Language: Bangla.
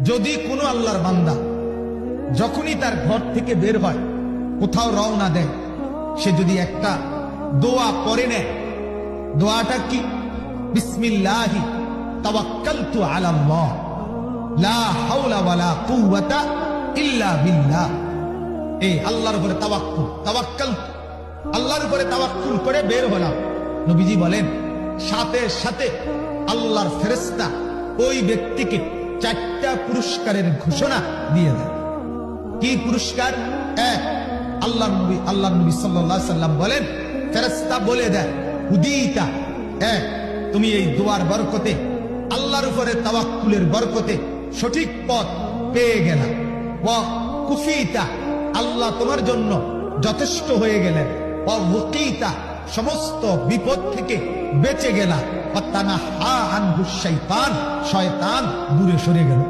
যদি কোনো আল্লাহর বান্দা যখনই তার ঘর থেকে বের হয়, কোথাও রওনা দেয়, সে যদি একটা দোয়া পড়ে নেয়, দোয়াটা কি? বিসমিল্লাহি তাওয়াক্কালতু আলাল্লাহ লা হাওলা ওয়ালা কুওয়াতা ইল্লা বিল্লাহ। এই আল্লাহর উপরে তাওয়াক্কুল, তাওয়াক্কাল, আল্লাহর উপরে তাওয়াক্কুল করে বের হলাম। নবীজি বলেন সাথে সাথে আল্লাহর ফেরেশতা ওই ব্যক্তিকে 4টা পুরস্কারের ঘোষণা দিয়ে দেয়। কি পুরস্কার? এক, আল্লাহর নবী সাল্লাল্লাহু আলাইহি সাল্লাম বলেন, ফেরেশতা বলে দেয় হুদিতা, এক, তুমি এই দোয়ার বরকতে, আল্লাহর উপরে তাওয়াক্কুলের বরকতে সঠিক পথ পেয়ে গেলা। ওয়া কুফিতা, আল্লাহ তোমার জন্য যথেষ্ট হয়ে গেলেন। ওয়া ওয়াকিতা, সমস্ত বিপদ থেকে বেঁচে গেলা। ওয়া তানাহা আনহু শাইতান, শয়তান দূরে সরে গেল।